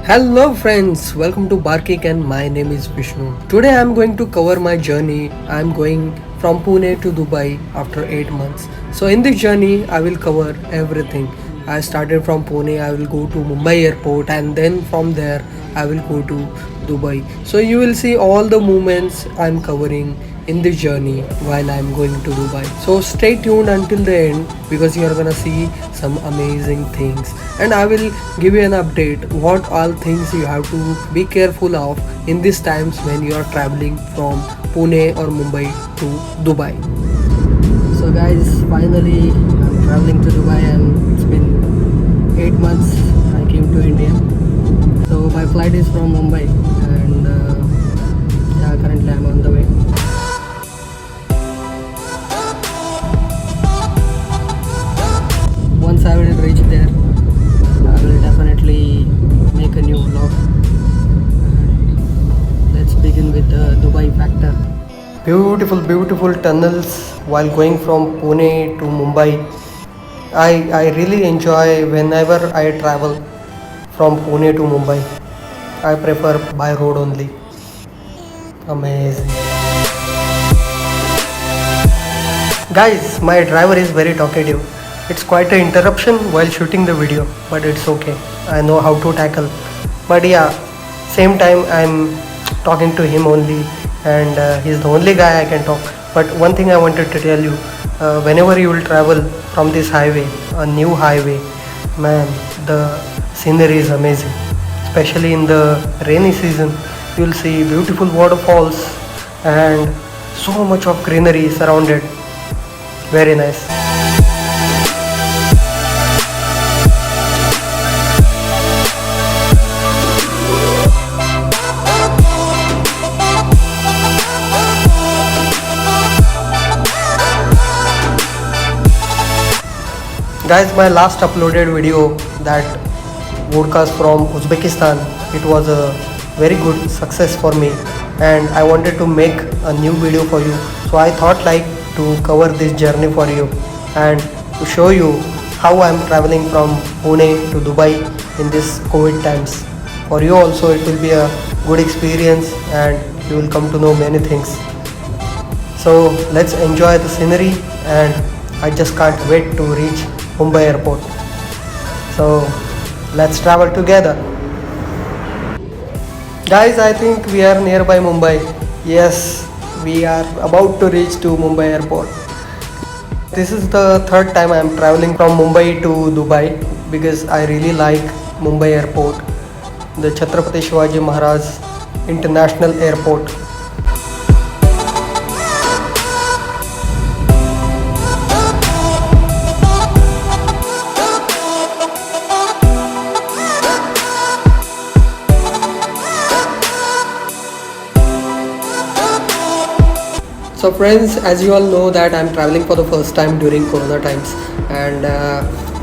Hello friends, welcome to Barkick and my name is Vishnu. Today I am going to cover my journey. I am going from Pune to Dubai after 8 months. So in this journey I will cover everything. I started from Pune, I will go to Mumbai airport and then from there I will go to Dubai. So you will see all the movements I am covering in this journey while I am going to Dubai. So stay tuned until the end because you are gonna see some amazing things and I will give you an update what all things you have to be careful of in these times when you are traveling from Pune or Mumbai to Dubai. So guys, finally I'm traveling to Dubai and it's been 8 months I came to India. So my flight is from Mumbai and yeah, currently I'm on the way. Once I will reach there, I will definitely make a new vlog. And let's begin with the Dubai factor. Beautiful tunnels while going from Pune to Mumbai. I really enjoy whenever I travel from Pune to Mumbai. I prefer by road only. Amazing. Guys, my driver is very talkative. It's quite an interruption while shooting the video, but it's okay. I know how to tackle. But yeah, same time I'm talking to him only, and he's the only guy I can talk. But one thing I wanted to tell you, whenever you will travel from this highway, a new highway, man, the scenery is amazing. Especially in the rainy season, you'll see beautiful waterfalls and so much of greenery surrounded. Very nice. Guys, my last uploaded video, that podcast from Uzbekistan, it was a very good success for me and I wanted to make a new video for you. So I thought like to cover this journey for you and to show you how I am traveling from Pune to Dubai in this COVID times. For you also it will be a good experience and you will come to know many things. So let's enjoy the scenery and I just can't wait to reach Mumbai airport. So let's travel together. Guys, I think we are nearby Mumbai. Yes, we are about to reach to Mumbai airport. This is the third time I am traveling from Mumbai to Dubai because I really like Mumbai airport, the Chhatrapati Shivaji Maharaj International Airport. So friends, as you all know that I'm traveling for the first time during Corona times and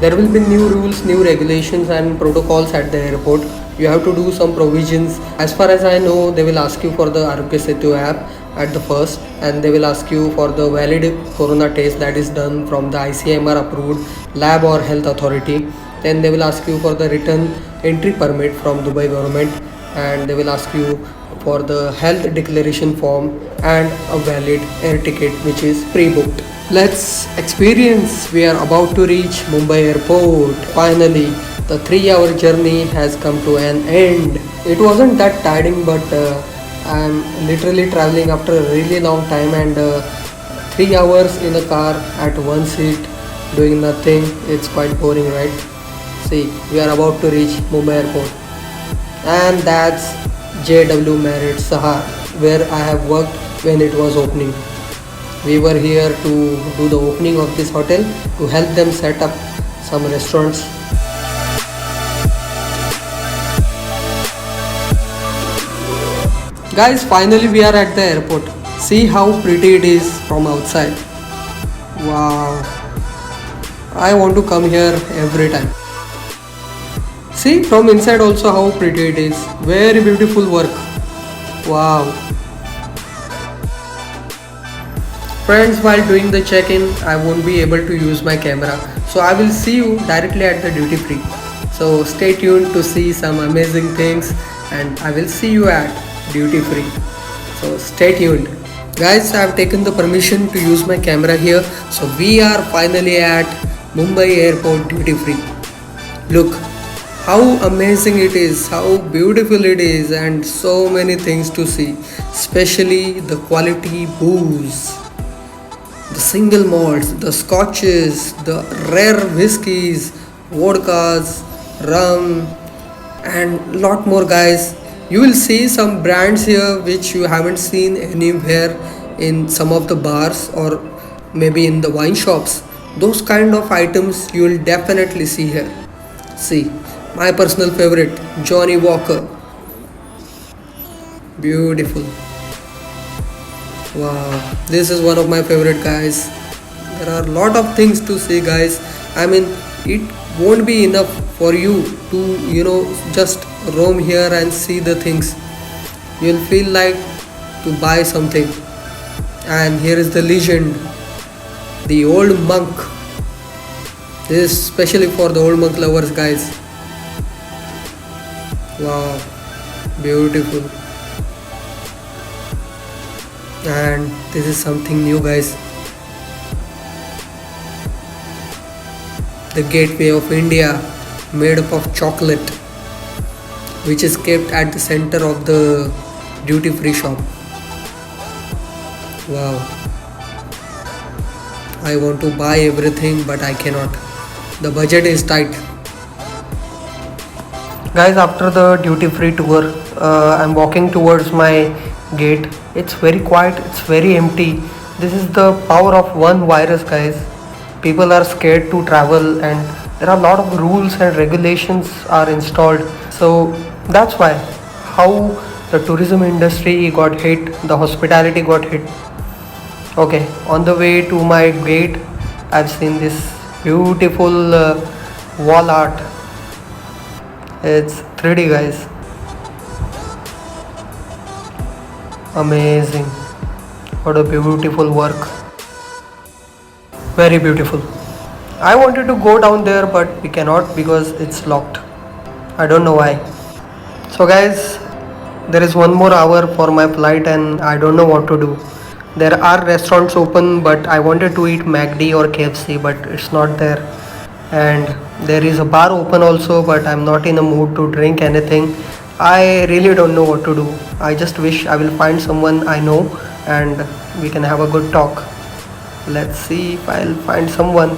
there will be new rules, new regulations and protocols at the airport. You have to do some provisions. As far as I know, they will ask you for the Arogya Setu app at the first and they will ask you for the valid Corona test that is done from the ICMR approved lab or health authority. Then they will ask you for the written entry permit from Dubai government and they will ask you for the health declaration form and a valid air ticket which is pre-booked. Let's experience. We are about to reach Mumbai airport. Finally, the 3-hour journey has come to an end. It wasn't that tiring but I'm literally traveling after a really long time and 3 hours in a car at one seat doing nothing. It's quite boring, right? See, we are about to reach Mumbai airport and that's JW Marriott Sahar where I have worked when it was opening. We were here to do the opening of this hotel to help them set up some restaurants. Guys, finally we are at the airport. See how pretty it is from outside. Wow. I want to come here every time. See from inside also how pretty it is. Very beautiful work. Wow. Friends, while doing the check-in, I won't be able to use my camera. So I will see you directly at the duty free. So stay tuned to see some amazing things, and I will see you at duty free. So stay tuned. Guys, I have taken the permission to use my camera here. So we are finally at Mumbai Airport duty free. Look how amazing it is, how beautiful it is, and so many things to see, especially the quality booze, the single malts, the scotches, the rare whiskies, vodkas, rum, and lot more, guys. You will see some brands here which you haven't seen anywhere in some of the bars or maybe in the wine shops. Those kind of items you will definitely see here. See, my personal favorite, Johnny Walker. Beautiful. Wow, this is one of my favorite, guys. There are a lot of things to see, guys. I mean, it won't be enough for you to, just roam here and see the things. You'll feel like to buy something. And here is the legend, the old monk. This is specially for the old monk lovers, guys. Wow, beautiful. And this is something new, guys. The Gateway of India, made up of chocolate, which is kept at the center of the duty free shop. Wow, I want to buy everything but I cannot. The budget is tight. Guys, after the duty free tour, I'm walking towards my gate. It's very quiet, it's very empty. This is the power of one virus, guys. People are scared to travel, and there are a lot of rules and regulations are installed. So that's why how the tourism industry got hit, the hospitality got hit. Okay, on the way to my gate, I've seen this beautiful wall art. It's 3D, guys. Amazing. What a beautiful work. Very beautiful. I wanted to go down there but we cannot because it's locked. I don't know why. So guys, there is one more hour for my flight and I don't know what to do. There are restaurants open but I wanted to eat McD or KFC but it's not there. And there is a bar open also but I'm not in a mood to drink anything. I really don't know what to do. I just wish I will find someone I know and we can have a good talk. Let's see if I'll find someone,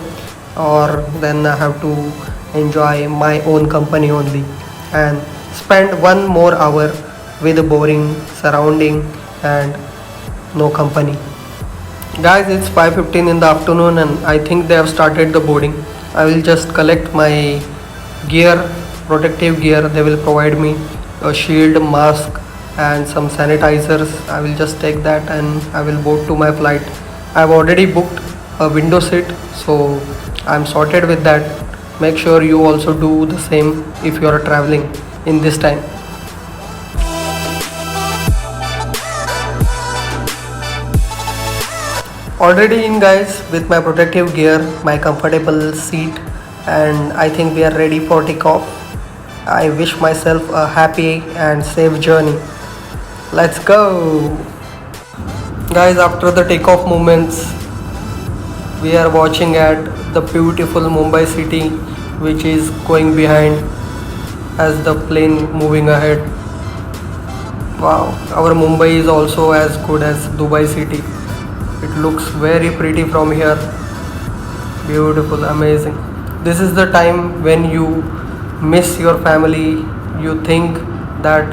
or then I have to enjoy my own company only and spend one more hour with a boring surrounding and no company. Guys, it's 5:15 in the afternoon and I think they have started the boarding. I will just collect my gear, protective gear. They will provide me a shield, mask and some sanitizers. I will just take that and I will board to my flight. I've already booked a window seat, so I'm sorted with that. Make sure you also do the same if you are traveling in this time. Already in, guys, with my protective gear, my comfortable seat, and I think we are ready for takeoff. I wish myself a happy and safe journey. Let's go! Guys, after the takeoff moments, we are watching at the beautiful Mumbai city which is going behind as the plane moving ahead. Wow, our Mumbai is also as good as Dubai city. It looks very pretty from here. Beautiful, amazing. This is the time when you miss your family. You think that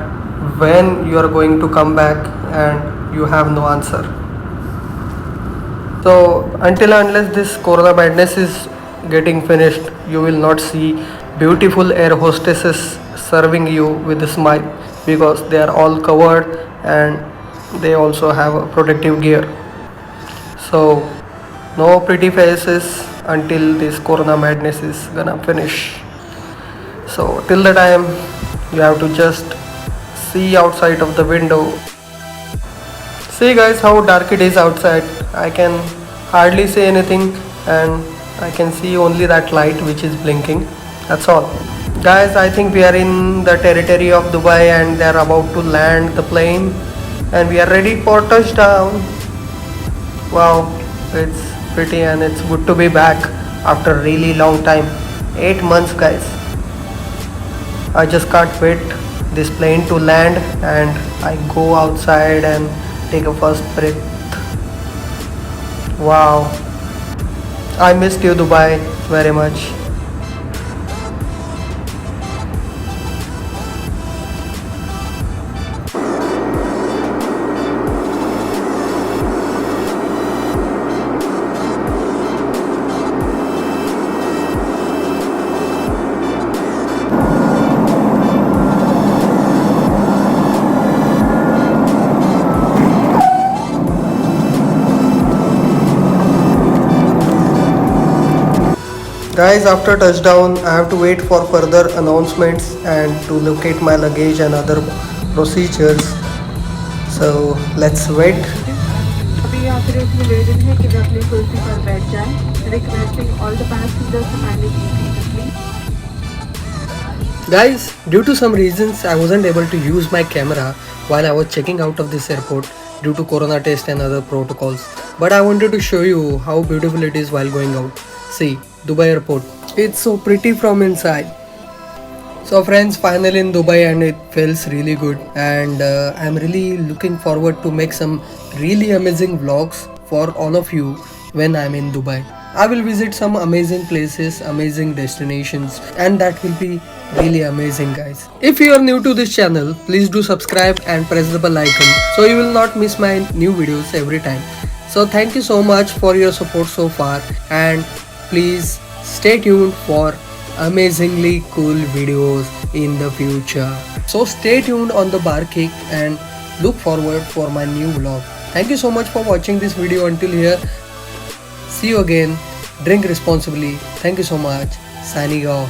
when you are going to come back and you have no answer. So until unless this Corona madness is getting finished, you will not see beautiful air hostesses serving you with a smile because they are all covered and they also have a protective gear. So no pretty faces until this Corona madness is gonna finish. So till the time you have to just see outside of the window. See guys how dark it is outside. I can hardly see anything and I can see only that light which is blinking. That's all. Guys, I think we are in the territory of Dubai and they are about to land the plane and we are ready for touchdown. Wow, it's pretty and it's good to be back after a really long time. 8 months, guys. I just can't wait this plane to land and I go outside and take a first breath. Wow, I missed you, Dubai, very much. Guys, after touchdown, I have to wait for further announcements and to locate my luggage and other procedures. So let's wait. अभी यहाँ पर एक निवेदन है कि वे अपनी कुर्सी पर बैठ जाएं। Requesting all the passengers to kindly be seated, please. Guys, due to some reasons, I wasn't able to use my camera while I was checking out of this airport due to corona test and other protocols. But I wanted to show you how beautiful it is while going out. See, Dubai airport. It's so pretty from inside. So friends, finally in Dubai and it feels really good and I'm really looking forward to make some really amazing vlogs for all of you when I'm in Dubai. I will visit some amazing places, amazing destinations and that will be really amazing, guys. If you are new to this channel, please do subscribe and press the bell icon so you will not miss my new videos every time. So thank you so much for your support so far and please stay tuned for amazingly cool videos in the future. So stay tuned on the bar kick and look forward for my new vlog. Thank you so much for watching this video until here. See you again. Drink responsibly. Thank you so much. Signing off.